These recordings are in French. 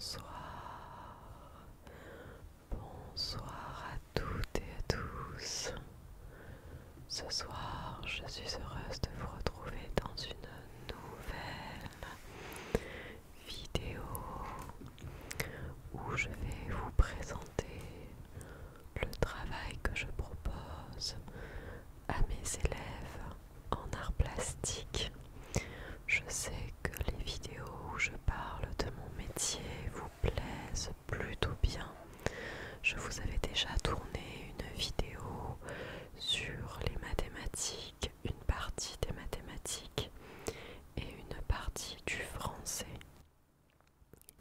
Bonsoir, bonsoir à toutes et à tous. Ce soir, je suis heureuse de vous retrouver dans une nouvelle vidéo où je vais vous présenter le travail que je propose à mes élèves en art plastique. Je sais que les vidéos où je parle de mon métier vous plaisent plutôt bien. Je vous avais déjà tourné une vidéo sur les mathématiques, une partie des mathématiques et une partie du français.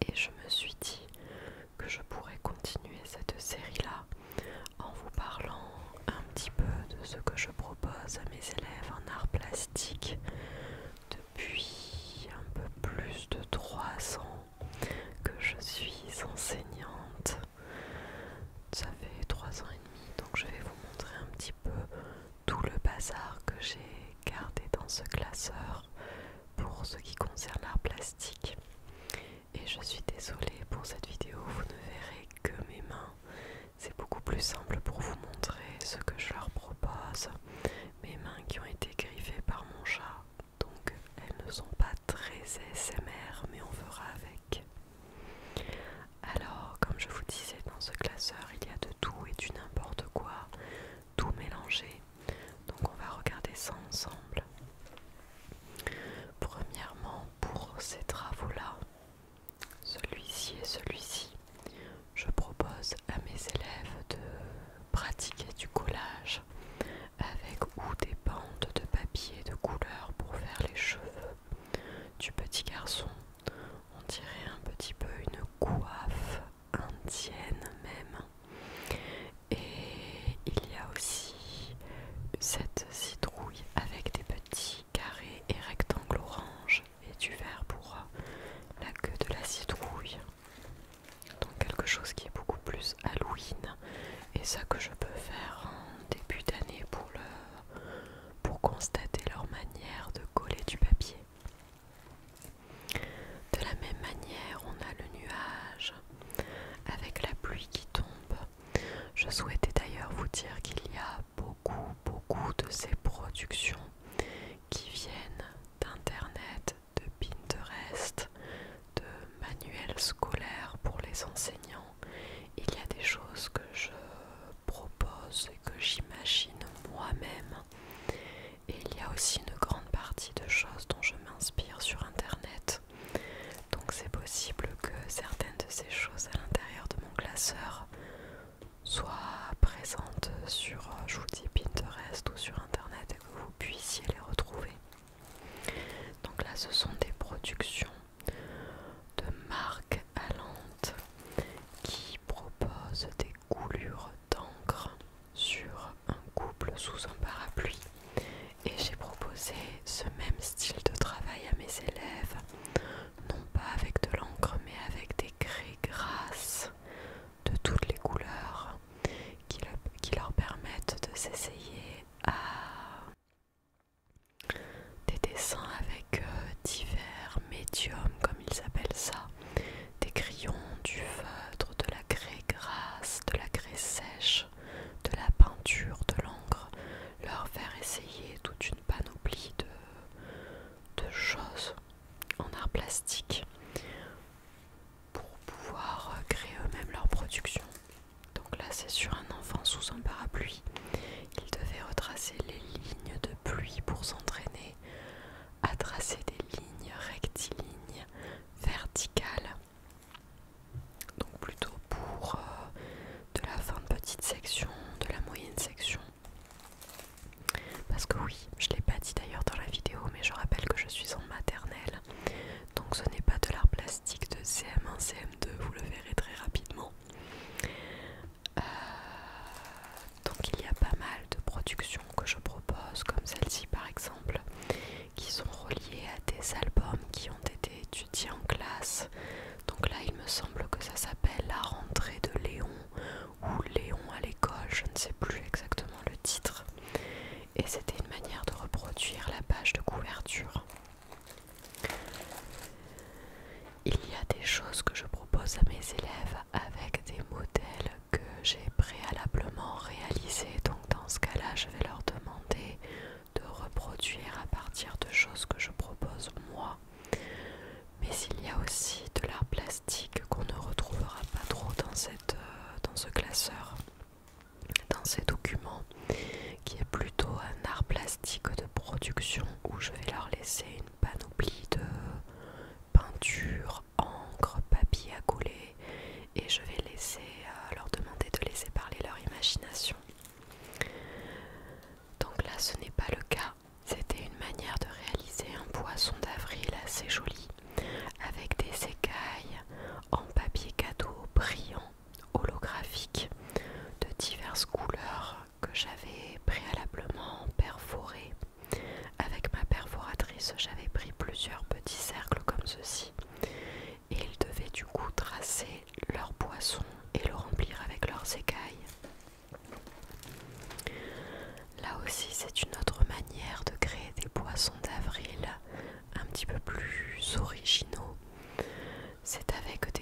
Et je me suis dit que je pourrais continuer cette série-là en vous parlant un petit peu de ce que je propose à mes élèves en art plastique depuis un peu plus de 3 ans que je suis enseignante. Ça fait 3 ans et demi, donc je vais vous montrer un petit peu tout le bazar que j'ai gardé dans ce classeur pour ce qui concerne l'art plastique. Et je suis désolée pour cette vidéo, vous ne verrez que mes mains. C'est beaucoup plus simple pour vous montrer ce que je leur propose. Mes mains qui ont été griffées par mon chat, donc elles ne sont pas très ASMR, mais on fera avec. Alors, comme je vous disais, dans ce classeur, il y a de tout et du n'importe quoi, tout mélangé. Donc on va regarder ça ensemble. Premièrement, pour ces travaux-là, celui-ci et celui-ci, je propose à mes élèves de pratiquer du collage avec ou des bandes de papier de couleur pour faire les cheveux du petit garçon. On dirait un petit peu une coiffe indienne même. Et il y a aussi cette citrouille avec des petits carrés et rectangles orange et du vert pour la queue de la citrouille. Donc quelque chose qui est beaucoup plus Halloween, et ça que je peux faire en début d'année pour constater leur manière de coller du papier. De la même manière, on a le nuage avec la pluie qui tombe. Je souhaitais d'ailleurs vous dire qu'il y a beaucoup de ces productions qui viennent d'internet, de Pinterest, de manuels scolaires pour les enseignants. Il y a des choses que je propose et que j'imagine moi-même, et il y a aussi une grande partie de choses dont je m'inspire sur internet. Donc c'est possible que certaines de ces choses à l'intérieur de mon classeur soient présentes sur, je vous dis, Pinterest ou sur internet, et que vous puissiez les retrouver. Donc là, ce sont des productions de Marc Allant qui proposent des coulures d'encre sur un couple sous un parapluie. Et j'ai proposé ce même style de travail à mes élèves, non pas avec de l'encre mais avec des craies grasses de toutes les couleurs qui leur permettent de s'essayer à des dessins avec divers médiums, comme ils appellent ça, des crayons, du feutre, de la craie grasse, de la craie sèche, de la peinture, de l'encre, leur faire essayer toute une panoplie de choses en art plastique pour pouvoir créer eux-mêmes leur production. Donc là, c'est sur un enfant sous un parapluie. Il devait retracer les lignes de pluie pour s'entraîner à tracer des lignes rectilignes verticales. Donc plutôt pour de la fin de petite section, de la moyenne section. Parce que oui, je ne l'ai pas dit d'ailleurs dans la vidéo, mais je rappelle que je suis en maternelle. Donc ce n'est pas de l'art plastique de CM1, CM2, vous le verrez très rapidement. Donc il y a pas mal de productions que je propose, comme celle-ci par exemple, qui sont reliées à des albums qui ont été étudiés en classe. Donc là, il me semble que ça s'appelle La rentrée de Léon ou Léon à l'école, je ne sais plus exactement le titre. Et c'était une manière de reproduire la page de couverture. Il y a des choses que je propose à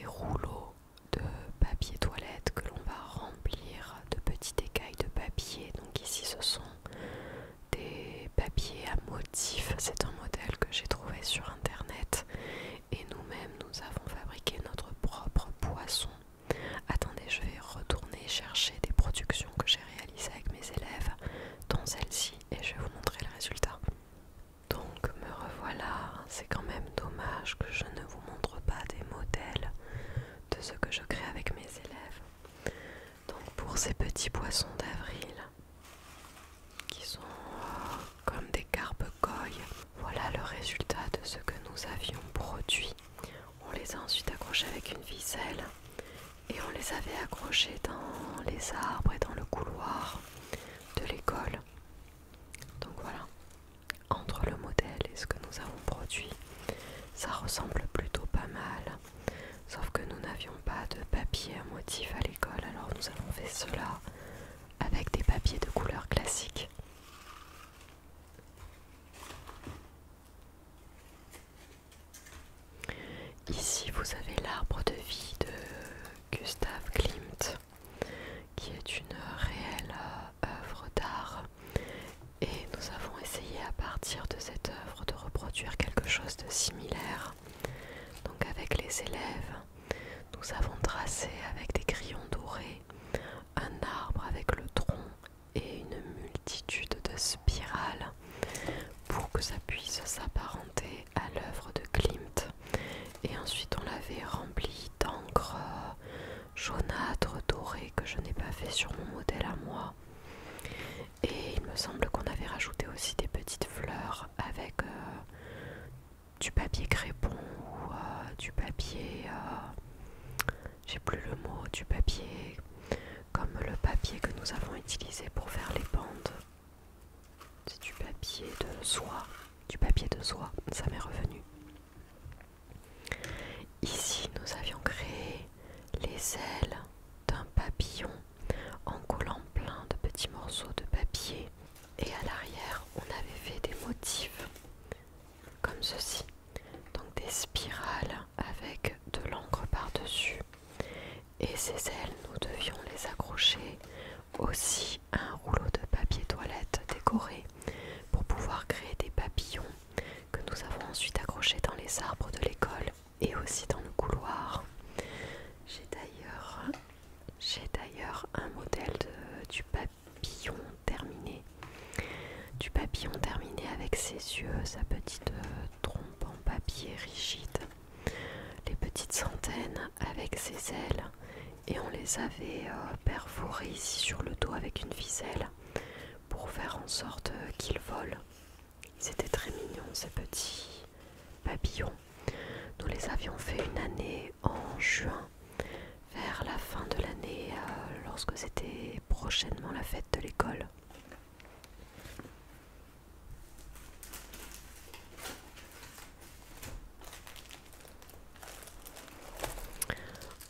des rouleaux de papier toilette que l'on va remplir de petites écailles de papier. Donc ici ce sont des papiers à motifs, c'est un modèle que j'ai trouvé sur internet et nous-mêmes nous avons fabriqué notre propre poisson. Attendez, je vais retourner chercher des productions que j'ai réalisées avec mes élèves, dont celle-ci, et je vais vous montrer le résultat. Donc me revoilà, c'est quand même dommage que je ne vous montre pas des modèles de ce que je crée avec mes élèves. Donc pour ces petits poissons d'avril, qui sont comme des carpe-coilles, voilà le résultat de ce que nous avions produit. On les a ensuite accrochés avec une ficelle et on les avait accrochés dans les arbres et dans le couloir de l'école. Donc voilà, entre le modèle et ce que nous avons produit, ça ressemble plutôt pas mal. Sauf que nous n'avions pas de papier à motif à l'école, alors nous avons fait cela avec des papiers de couleur classique. Ici vous avez l'arbre de vie de Gustav Klimt, qui est une réelle œuvre d'art, et nous avons essayé à partir de cette œuvre de reproduire quelque chose de similaire. Donc avec les élèves, nous avons tracé avec des crayons dorés un arbre avec le tronc et une multitude de spirales pour que ça puisse s'apparenter à l'œuvre de Klimt. Et ensuite on l'avait rempli d'encre jaunâtre dorée que je n'ai pas fait sur mon modèle à moi. Et il me semble qu'on avait rajouté aussi des petites fleurs avec du papier crépon ou du papier, j'ai plus le mot, du papier comme le papier que nous avons utilisé pour faire les bandes. C'est du papier de soie, ça m'est revenu. Ici nous avions créé les ailes d'un papillon en collant plein de petits morceaux de papier, et à l'arrière on avait fait des motifs comme ceci, donc des spirales avec de l'encre par-dessus, et ces ailes nous devions les accrocher aussi à un rouleau de papier toilette décoré pour pouvoir créer des papillons que nous avons ensuite accrochés dans les arbres de l'école et aussi dans le couloir. J'ai d'ailleurs un modèle du papillon terminé. Du papillon terminé avec ses yeux, sa petite trompe en papier rigide, les petites antennes avec ses ailes, et on les avait perforées ici sur le dos avec une ficelle pour faire en sorte qu'ils volent. C'était très mignon ces petits papillons. Nous les avions fait une année en juin, vers la fin de l'année, lorsque c'était prochainement la fête de l'école.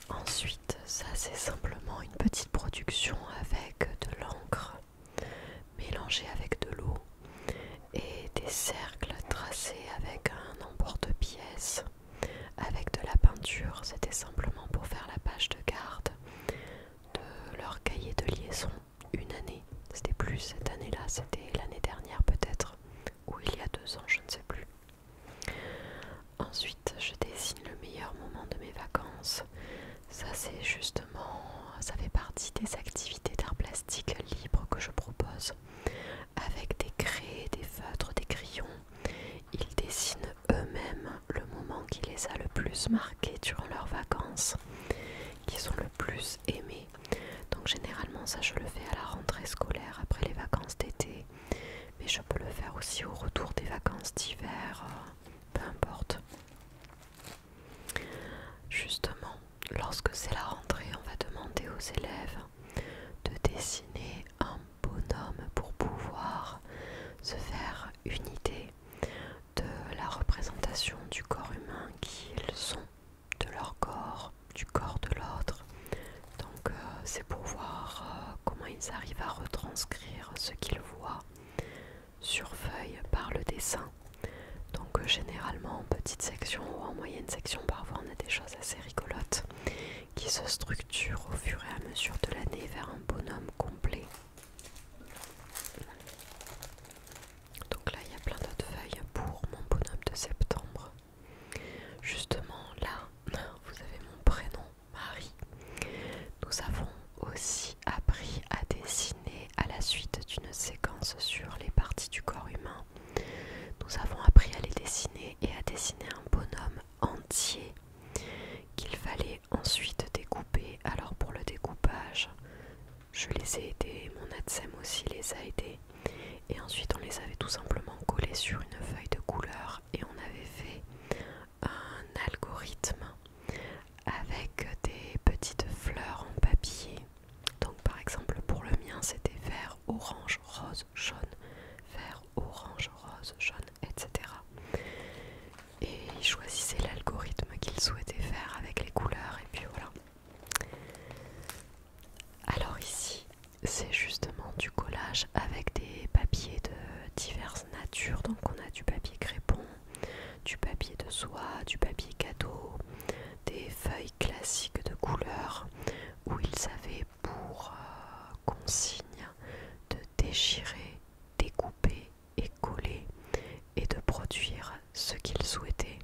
Ensuite, ça c'est simplement une petite production avec de l'encre mélangée avec de l'eau et des cercles tracés avec un emporte-pièce avec de la peinture. C'était simplement pour faire la page de garde de leur cahier de liaison une année. C'était plus cette année-là, c'était l'année dernière peut-être, ou il y a 2 ans, je ne sais plus. Ensuite, je dessine le meilleur moment de mes vacances. Ça c'est justement, ça fait partie des activités d'art plastique libre que je propose. Avec des craies, des feutres, des crayons, ils dessinent eux-mêmes le moment qui les a le plus marqués durant leurs vacances, qui sont le plus aimés. Donc généralement ça je le fais à la rentrée scolaire après les vacances d'été, mais je peux le faire aussi au retour des vacances d'hiver, peu importe. Justement, lorsque c'est la rentrée, on va demander aux élèves de dessiner un bonhomme pour pouvoir se faire une idée de la représentation du corps humain qu'ils sont, de leur corps, du corps de l'autre. Donc c'est pour voir comment ils arrivent à retranscrire ce qu'ils voient sur feuille par le dessin. Donc généralement en petite section ou en moyenne section, parfois on a des choses assez rigolotes. se structure au fur et à mesure de l'année vers un bonhomme complet. Donc là, il y a plein d'autres feuilles pour mon bonhomme de septembre. Justement, là, vous avez mon prénom, Marie. Nous avons aussi appris à dessiner à la suite d'une séquence sur les parties du corps humain. Nous avons appris à les dessiner et à dessiner un bonhomme entier qu'il fallait ensuite découper. Alors pour le découpage, je les ai aidés, mon ADSEM aussi les a aidés. Et ensuite on les avait tout simplement collés sur une feuille de couleur et on avait fait un algorithme avec des petites fleurs en papier. Donc par exemple pour le mien c'était vert, orange, rose, jaune, vert, orange, rose, jaune, etc. Et il choisissait l'algorithme qu'il souhaitait faire avec les couleurs et puis voilà. Alors ici c'est justement du collage avec des papiers de diverses natures. Donc on a du papier crépon, du papier de soie, du papier cadeau, des feuilles classiques de couleurs où ils avaient pour consigne de déchirer, découper et coller et de produire ce qu'ils souhaitaient.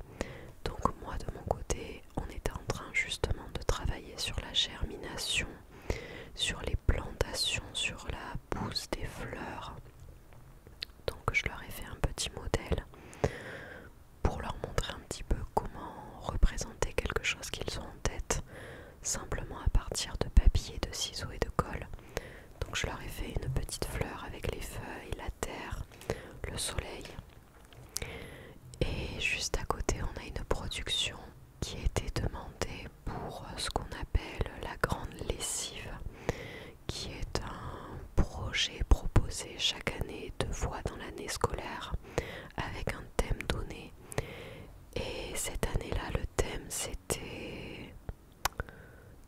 Donc moi de mon côté, on était en train justement de travailler sur la germination, sur les plantations, sur la pousse des fleurs. Donc je leur ai fait un petit modèle pour leur montrer un petit peu comment représenter quelque chose qu'ils ont en tête, simplement à partir de papier, de ciseaux et de colle. Donc je leur ai fait une petite fleur avec les feuilles, la terre, le soleil. Et juste à côté, on a une production qui a été demandée pour ce qu'on appelle la grande lessive, qui est un projet proposé chaque année 2 fois dans l'année scolaire avec un thème donné. Et cette année-là, le thème c'était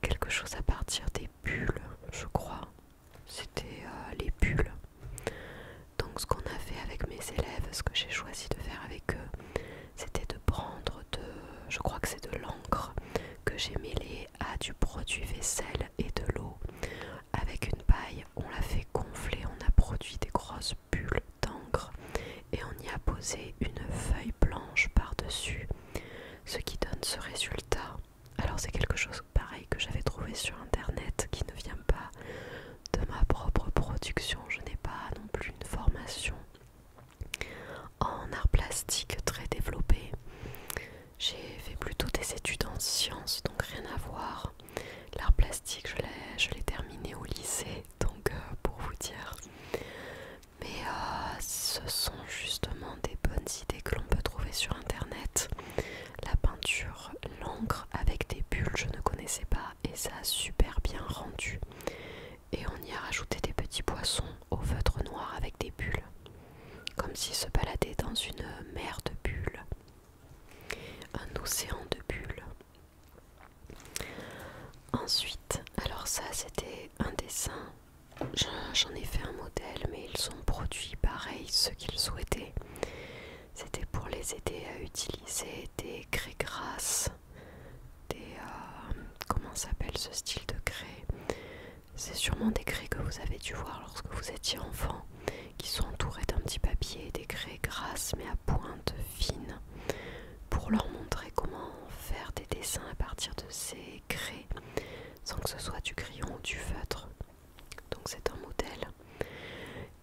quelque chose à partir des bulles, je crois. C'était les bulles. Donc ce qu'on a fait avec mes élèves, ce que j'ai choisi de faire avec eux, c'était de prendre je crois que c'est de l'encre que j'ai mêlée à du produit vaisselle et de l'eau. Avec une paille, on l'a fait gonfler, on a produit des grosses bulles d'encre et on y a posé une feuille blanche par-dessus, ce qui donne ce résultat. Alors c'est quelque chose pareil que j'avais trouvé sur internet qui ne vient pas de ma propre production. Je n'ai pas non plus une formation en art plastique très développée. J'ai fait plutôt des études en sciences, donc rien à voir. L'art plastique, je l'ai terminé au lycée, donc pour vous dire. Mais ce sont justement des bonnes idées que l'on peut trouver sur internet. La peinture, l'encre avec des bulles, je ne connaissais pas et ça a super bien rendu. Et on y a rajouté des petits poissons au feutre noir avec des bulles, comme s'ils se baladaient dans une mer de bulles, un océan de bulles. Ensuite, alors ça c'était un dessin, j'en ai fait un modèle mais ils sont produits pareil, ce qu'ils souhaitaient. C'était pour les aider à utiliser des craies grasses, comment s'appelle ce style de craie? C'est sûrement des craies que vous avez dû voir lorsque vous étiez enfant, qui sont entourées d'un petit papier, des craies grasses mais à pointe fine, pour leur montrer comment faire des dessins à partir de ces craies, sans que ce soit du crayon ou du feutre. Donc c'est un modèle.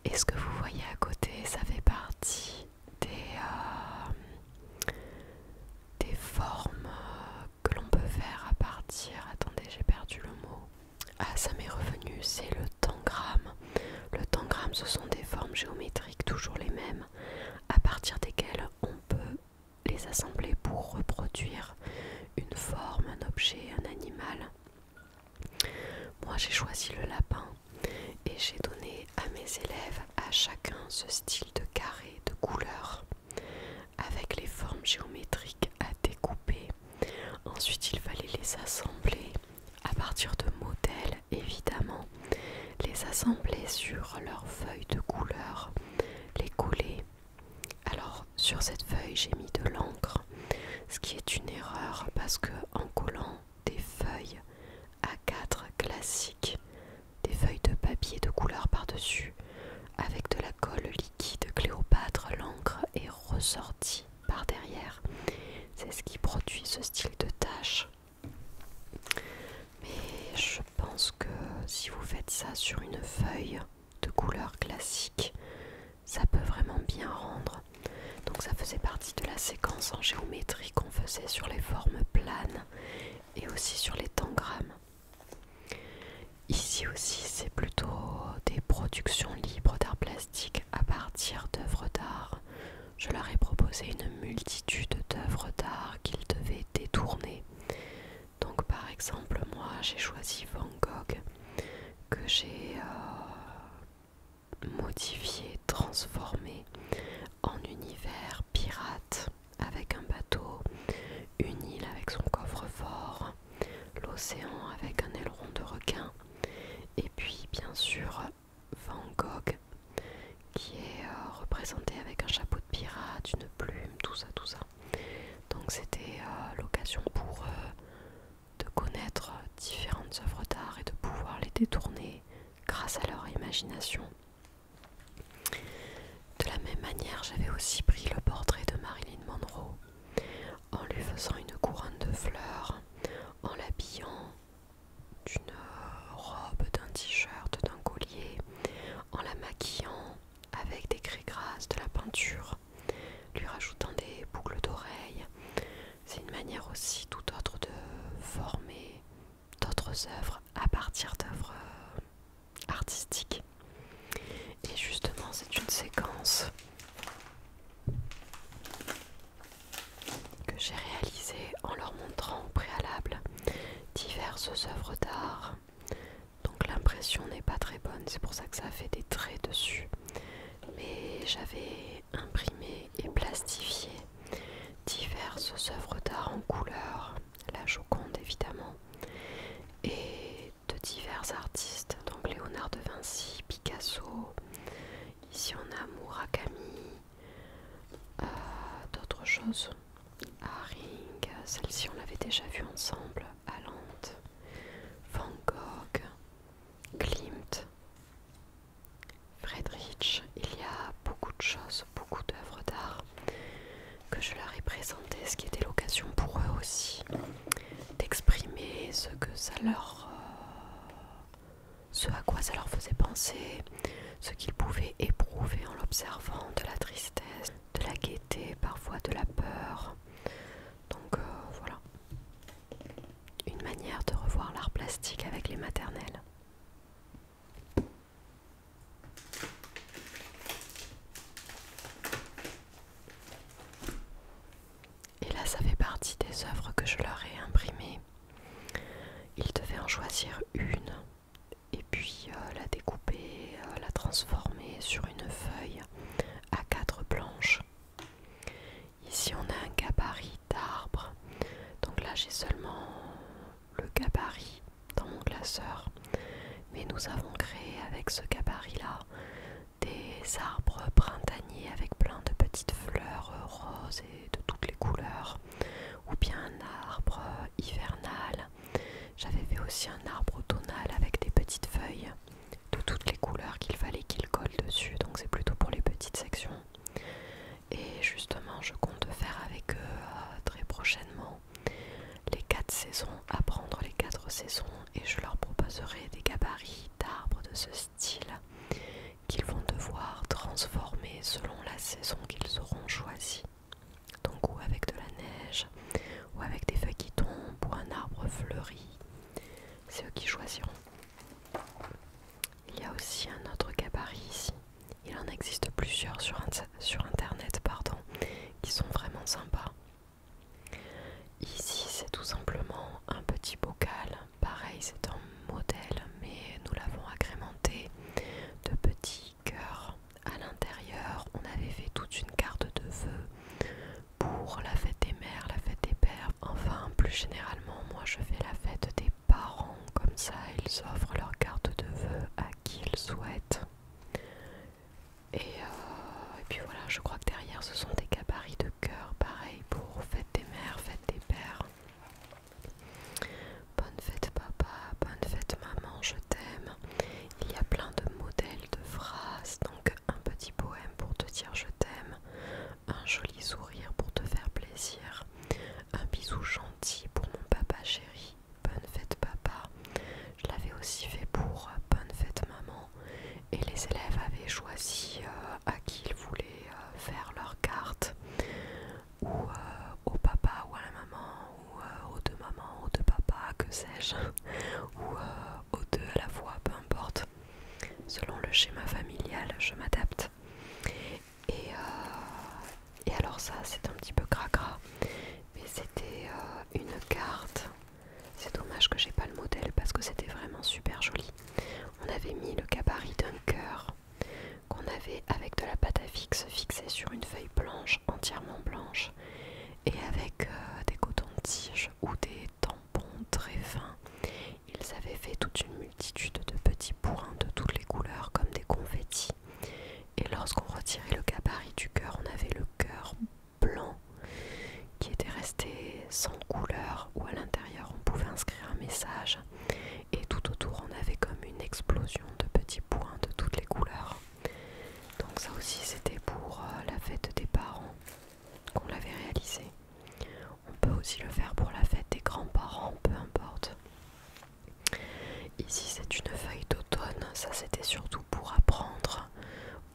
Et ce que vous voyez à côté, ça fait partie des formes que l'on peut faire à partir... Attendez, j'ai perdu le mot. Ah, ça m'est revenu, c'est le tangramme. Le tangramme, ce sont des formes géométriques, toujours les mêmes, à partir desquelles on peut les assembler pour reproduire une forme, un objet, un animal. Moi, j'ai choisi le lapin et j'ai donné à mes élèves, à chacun, ce style de carré de couleur avec les formes géométriques à découper. Ensuite, il fallait les assembler à partir de modèles, évidemment, les assembler sur leur feuille de couleur, les coller. Alors sur cette feuille j'ai mis de l'encre, ce qui est une erreur parce que en collant des feuilles classique, des feuilles de papier de couleur par-dessus, avec de la colle liquide Cléopâtre, l'encre est ressortie par derrière. C'est ce qui produit ce style de tache. Mais je pense que si vous faites ça sur une feuille de couleur classique, ça peut vraiment bien rendre. Donc ça faisait partie de la séquence en géométrie qu'on faisait sur les formes planes et aussi sur les tangrammes. Ici aussi, c'est plutôt des productions libres d'art plastique à partir d'œuvres d'art. Je leur ai proposé une multitude d'œuvres d'art qu'ils devaient détourner. Donc par exemple, moi j'ai choisi Van Gogh, que j'ai modifié, transformé en univers pirate, avec un bateau, une île avec son coffre-fort, l'océan avec un aileron de requin, et puis bien sûr Van Gogh qui est représenté avec un chapeau de pirate, une plume, tout ça. Donc c'était l'occasion pour eux de connaître différentes œuvres d'art et de pouvoir les détourner grâce à leur imagination. De la même manière, j'avais aussi pris le portrait de Marilyn Monroe en lui faisant une couronne de fleurs, en l'habillant d'une robe, d'un t-shirt, d'un collier, en la maquillant avec des craies grasses, de la peinture, lui rajoutant des boucles d'oreilles. C'est une manière aussi tout autre de former d'autres œuvres à partir d'œuvres artistiques. Et justement, c'est une séquence que j'ai réalisée en leur montrant au préalable diverses œuvres d'art. Donc l'impression n'est pas très bonne, c'est pour ça que ça a fait des traits dessus. Mais j'avais imprimé et plastifié diverses œuvres d'art en couleur, la Joconde évidemment, et de divers artistes, donc Léonard de Vinci, Picasso, ici on a Murakami, d'autres choses, Haring, celle-ci on l'avait déjà vue ensemble, Allende, Van Gogh, Klimt, Friedrich. Il y a beaucoup de choses, beaucoup d'œuvres d'art que je leur ai présentées, ce qui était l'occasion pour eux aussi d'exprimer ce que ça leur, ce à quoi ça leur faisait penser, ce qu'ils pouvaient éprouver en l'observant, de la tristesse, de la gaieté, parfois de la peur. Donc voilà, une manière de revoir l'art plastique avec les maternelles. Et là, ça fait partie des œuvres que je leur ai imprimées. Ils devaient en choisir une et puis la découper, la transformer sur une feuille à 4 planches. Ici, on a un gabarit d'arbre. Donc là, j'ai seulement le gabarit dans mon classeur. Mais nous avons créé avec ce gabarit-là des arbres printaniers avec plein de petites fleurs roses et de toutes les couleurs, ou bien un arbre hivernal. J'avais fait aussi un arbre automnal avec des petites feuilles de toutes les couleurs qu'il fallait qu'il colle dessus, donc c'est plutôt pour les petites sections. Et justement, je compte faire avec eux très prochainement les 4 saisons, apprendre les 4 saisons, et je leur proposerai des gabarits d'arbres de ce style qu'ils vont devoir transformer selon la saison qu'ils auront choisie. Donc ou avec de la neige, ou avec des feuilles qui tombent, ou un arbre fleuri. C'est eux qui choisiront. Il y a aussi un autre gabarit ici. Il en existe plusieurs sur internet, qui sont vraiment sympas. Ici, c'est tout simplement un petit bocal. Pareil, c'est un modèle, mais nous l'avons agrémenté de petits cœurs. À l'intérieur, on avait fait toute une carte de vœux pour la fête des mères, la fête des pères. Enfin, plus généralement, moi je fais la fête des parents. Comme ça, ils offrent leur carte de vœux à qui ils souhaitent. Et puis voilà, je crois que derrière, ce sont des gabarits de cœur. Pareil pour fête des mères, fête des pères. Bonne fête papa, bonne fête maman, que sais-je, ou aux deux à la fois, peu importe. Selon le schéma familial, je m'adapte. Et alors ça, c'est un petit peu cracra, mais c'était une carte. C'est dommage que j'ai pas le modèle parce que c'était vraiment super joli. On avait mis le gabarit d'un cœur qu'on avait avec de la pâte à fixe fixée sur une feuille blanche, entièrement blanche, et avec des cotons-tiges ou des tampons très fins. Ils avaient fait toute une multitude de petits bourrins de toutes les couleurs comme des confettis. Et lorsqu'on retirait le gabarit du cœur, on avait le cœur blanc qui était resté sans couleur, où à l'intérieur on pouvait inscrire un message. Et tout autour on avait comme une explosion de petits points de toutes les couleurs. Donc ça aussi c'était pour la fête des parents qu'on l'avait réalisé. On peut aussi le faire pour la fête des grands-parents, peu importe. Ici c'est une feuille d'automne, ça c'était surtout pour apprendre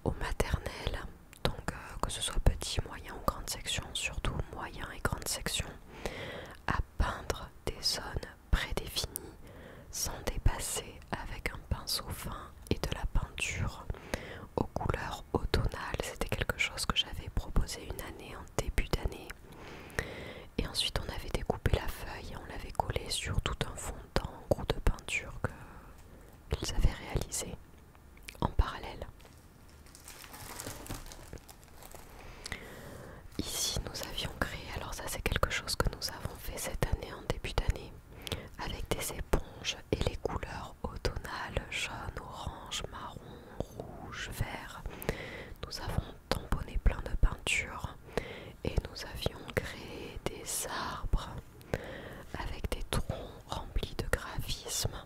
au maternel, donc que ce soit petit, moyen ou grande section, surtout moyen et grande section, à peindre des zones prédéfinies sans dépasser avec un pinceau fin et de la peinture aux couleurs automnales. C'était quelque chose que j'avais proposé une année en début d'année. Et ensuite on avait découpé la feuille et on l'avait collée sur tout un fond d'encre ou de peinture qu'ils avaient réalisé en parallèle. Ici nous avions créé, alors ça c'est quelque chose que nous avons fait cette année en début d'année, avec des éponges et les couleurs automnales, jaune, orange, marron, rouge, vert. Nous avons tamponné plein de peintures et nous avions créé des arbres avec des troncs remplis de graphismes.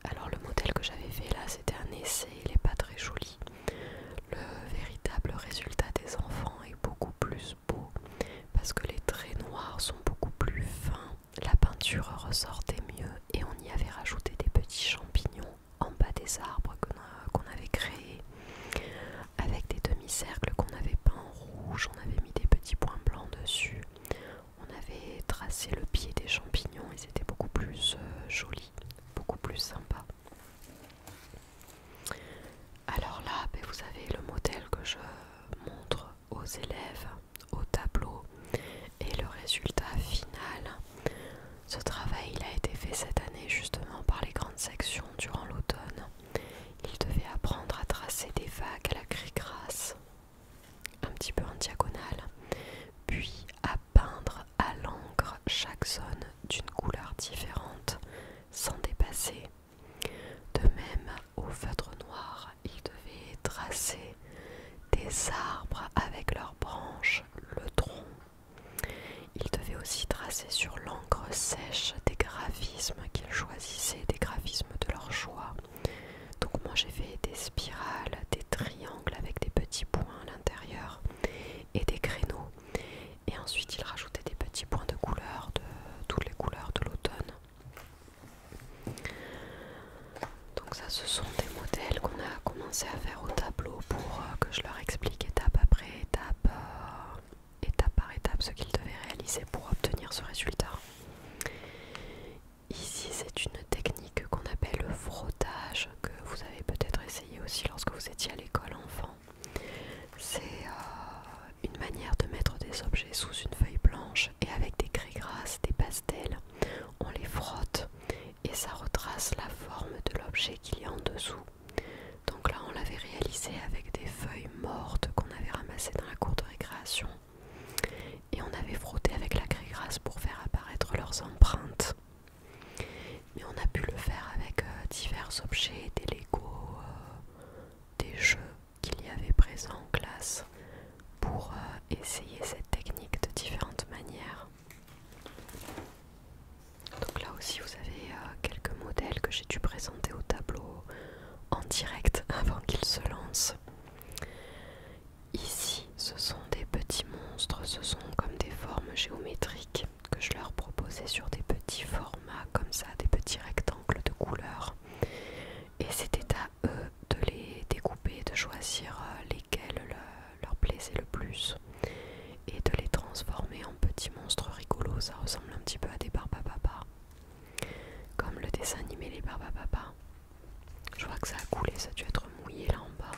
Alors le modèle que j'avais fait là c'était un essai, il n'est pas très joli. Le véritable résultat des enfants est beaucoup plus beau parce que les traits noirs sont beaucoup plus fins, la peinture ressortait mieux et on y avait rajouté des petits champignons en bas des arbres qu'on avait créés avec des demi-cercles qu'on avait peints en rouge, on avait mis des petits points blancs dessus, on avait tracé le pied des champignons et c'était beaucoup plus joli, beaucoup plus sympa. Alors là, vous avez le modèle que je montre aux élèves au tableau et le résultat final. Ce travail il a été fait cette année justement par les grandes sections durant l'automne. Ils devaient apprendre à tracer des vagues à la craie grasse, un petit peu en diagonale, puis à peindre à l'encre chaque zone d'une couleur différente sans dépasser. De même, au feutre noir, ils devaient tracer des arbres avec leurs branches, le tronc. Ils devaient aussi tracer sur l'encre sèche des graphismes qu'ils choisissaient, des graphismes de leur choix. Donc moi j'ai fait des spirales, des triangles avec des petits points à l'intérieur et des créneaux. Et ensuite ils rajoutaient des petits points de couleur, de toutes les couleurs de l'automne. Donc ça ce sont des modèles qu'on a commencé à faire au tableau pour que je leur explique étape après étape, étape par étape ce qu'ils devaient réaliser pour obtenir ce résultat. Ici c'est une technique qu'on appelle le frottage, que vous avez peut-être essayé aussi lorsque vous étiez à l'école enfant. C'est une manière de mettre des objets sous une feuille blanche et avec des craies grasses, des pastels, on les frotte et ça retrace la forme de l'objet qu'il y a en dessous. Donc là on l'avait réalisé avec des feuilles mortes qu'on avait ramassées dans la cour de récréation et on avait frotté avec la craie grasse pour faire apparaître leurs empreintes. Mais on a pu le faire avec divers objets, des Legos, des jeux qu'il y avait présents en classe pour essayer cette technique de différentes manières. Donc là aussi vous avez quelques modèles que j'ai dû présenter au tableau en direct avant qu'ils se lancent. Ici ce sont des petits monstres, ce sont comme des formes géométriques que je leur proposais sur des petits formats comme ça, des petits rectangles de couleurs. Et dessin animé Les Barbapapa. Je vois que ça a coulé, ça a dû être mouillé là en bas.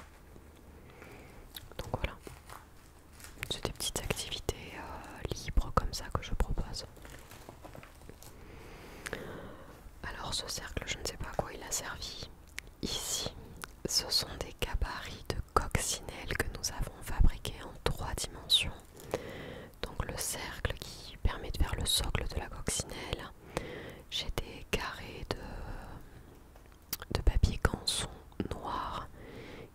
Donc voilà, c'est des petites activités libres comme ça que je propose. Alors ce cercle, je ne sais pas à quoi il a servi. Ici, ce sont des gabarits de coccinelle que nous avons fabriqués en 3 dimensions. Donc le cercle qui permet de faire le socle de la coccinelle. J'ai des carrés de papier canson noir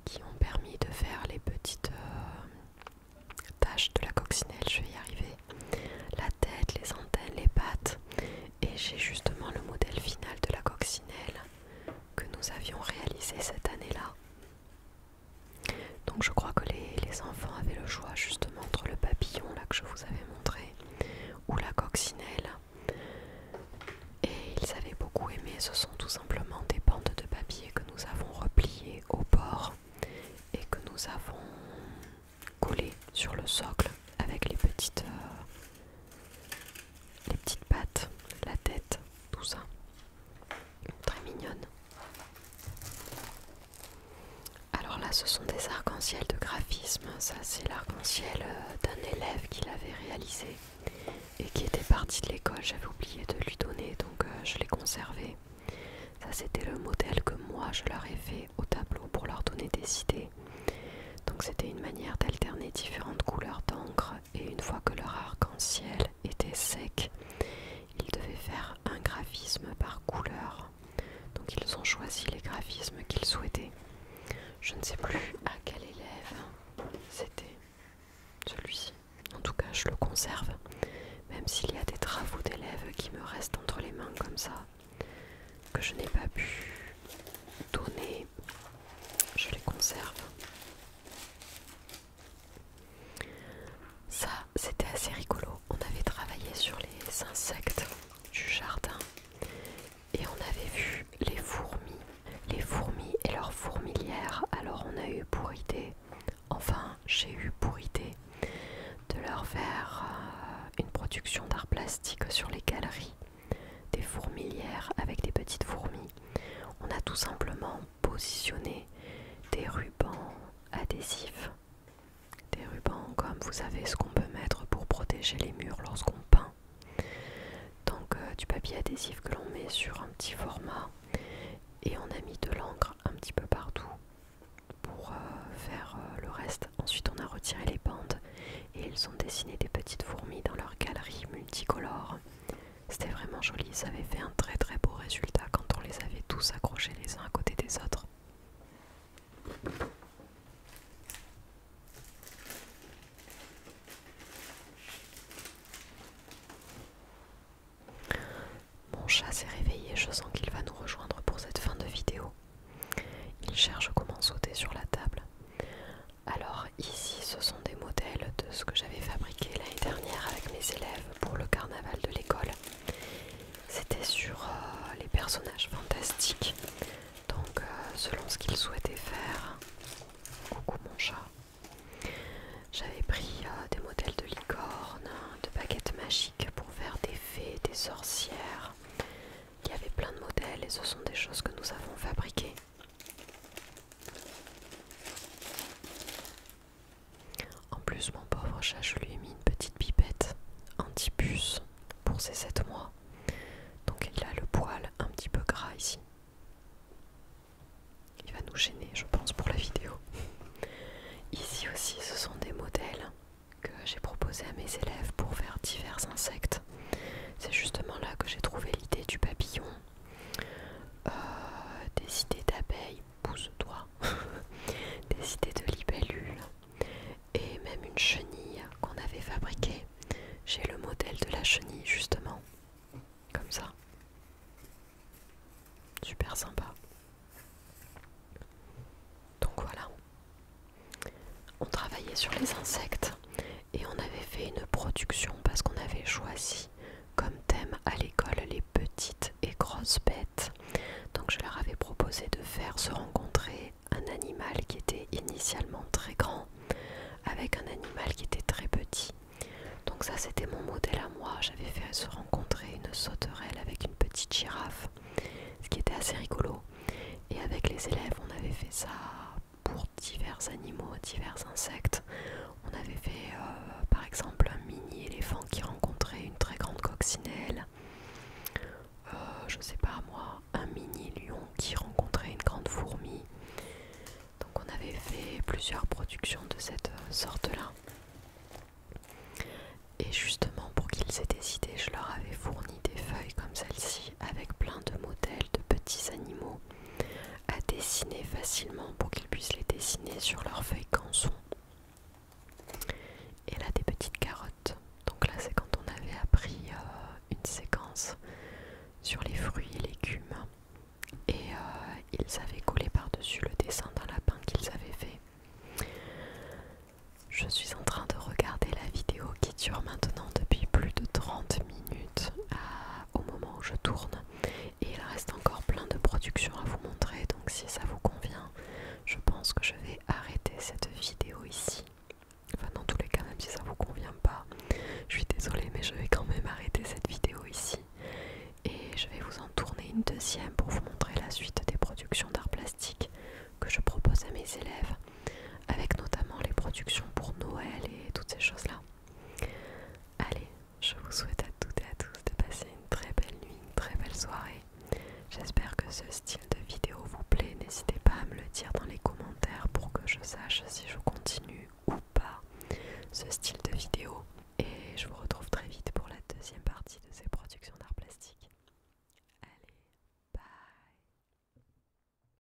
qui ont permis de faire les petites taches de la coccinelle, je vais y arriver. La tête, les antennes, les pattes. Et j'ai justement le modèle final de la coccinelle que nous avions réalisé cette année-là. Donc je crois que les enfants avaient le choix justement entre le papillon là que je vous avais montré ou la coccinelle. Et ils avaient beaucoup aimé. Ce sont tout simplement des bandes de papier que nous avons repliées au bord et que nous avons collées sur le socle avec les petites pattes, la tête, tout ça. Très mignonne. Alors là, ce sont des arcs-en-ciel de graphisme. Ça, c'est l'arc-en-ciel d'un élève qui l'avait réalisé et qui était parti de l'école. J'avais oublié de lui donner, donc je l'ai conservé. Ça, c'était le modèle que moi, je leur ai fait au tableau pour leur donner des idées. Donc c'était une manière d'alterner différentes couleurs d'encre. Et une fois que leur arc-en-ciel était sec, ils devaient faire un graphisme par couleur. Donc ils ont choisi les graphismes qu'ils souhaitaient. Je ne sais plus à quel élève c'était celui-ci. En tout cas, je le conserve. Même s'il y a des travaux d'élèves qui me restent entre les mains comme ça, que je n'ai pas pu donner, je les conserve. Ça, c'était assez rigolo. On avait travaillé sur les insectes du jardin et on avait vu les fourmis et leurs fourmilières. Alors on a eu pour idée, enfin j'ai eu pour idée de leur faire une production d'art plastique sur les galeries, des fourmilières avec des petites fourmis. On a tout simplement positionné des rubans adhésifs, des rubans comme vous savez ce qu'on peut mettre pour protéger les murs lorsqu'on peint. Donc du papier adhésif que l'on met sur un petit format et on a mis de l'encre un petit peu partout pour faire le reste. Ensuite on a retiré les bandes et ils ont dessiné des petites fourmis dans leur galerie multicolore. C'était vraiment joli, ça avait fait un très très beau résultat quand on les avait tous accrochés les uns à côté des autres. Mon chat s'est réveillé, je sens qu'il va nous rejoindre pour cette fin de vidéo. Il cherche comment sauter sur la table. Alors ici ce sont des modèles de ce que j'avais fabriqué l'année dernière avec mes élèves pour le carnaval de l'école. C'était sur les personnages fantastiques. Donc selon ce qu'ils souhaitaient faire. Coucou mon chat. J'avais pris des modèles de licornes, de baguettes magiques pour faire des fées, des sorcières. Il y avait plein de modèles et ce sont des choses que nous avons fabriquées. En plus, mon pauvre chat, je lui ai mis une petite pipette anti-puce pour ses 7 mois. Donc il a le poil un petit peu gras ici. Il va nous gêner, je pense, pour la vidéo. Ici aussi, ce sont des modèles que j'ai proposés à mes élèves pour faire divers insectes. C'est justement là que j'ai trouvé l'idée du papillon, des idées d'abeilles, pousse-toi, des idées de libellules et même une chenille qu'on avait fabriquée. J'ai le modèle de la chenille justement, comme ça. Super sympa. Donc voilà. On travaillait sur les insectes et on avait fait une production parce qu'on avait choisi comme thème à l'école les petites et grosses bêtes. Donc je leur avais proposé de faire se rencontrer un animal qui était initialement très grand avec un animal qui était très petit. Donc ça c'était mon modèle à moi. J'avais fait se rencontrer une sauterelle avec une petite girafe, ce assez rigolo. Et avec les élèves, on avait fait ça pour divers animaux, divers insectes. On avait fait par exemple un mini éléphant qui rencontrait une très grande coccinelle. Je sais pas moi, un mini lion qui rencontrait une grande fourmi. Donc on avait fait plusieurs productions de cette sorte-là. Et justement pour qu'ils aient des idées, je leur avais fourni des feuilles comme celle-ci avec plein de modèles de petits animaux à dessiner facilement pour qu'ils puissent les dessiner sur leurs feuilles canson. Et là des petites carottes. Donc là c'est quand on avait appris une séquence sur les fruits et légumes. Et ils avaient collé par-dessus le dessin d'un lapin qu'ils avaient fait. Je suis en train de regarder la vidéo qui dure maintenant depuis plus de 30 minutes au moment où je tourne. Et il reste encore plein de productions à vous montrer. Donc si ça vous convient, je pense que je vais arrêter cette vidéo ici. Enfin dans tous les cas, même si ça vous convient pas, je suis désolée mais je vais quand même arrêter cette vidéo ici. Et je vais vous en tourner une deuxième pour vous montrer la suite des productions d'art plastique que je propose à mes élèves, avec notamment les productions pour Noël et toutes ces choses-là. Allez, je vous souhaite à toutes et à tous de passer une très belle nuit, une très belle soirée. J'espère que ce style de vidéo vous plaît. N'hésitez pas à me le dire dans les commentaires pour que je sache si je continue ou pas ce style de vidéo. Et je vous retrouve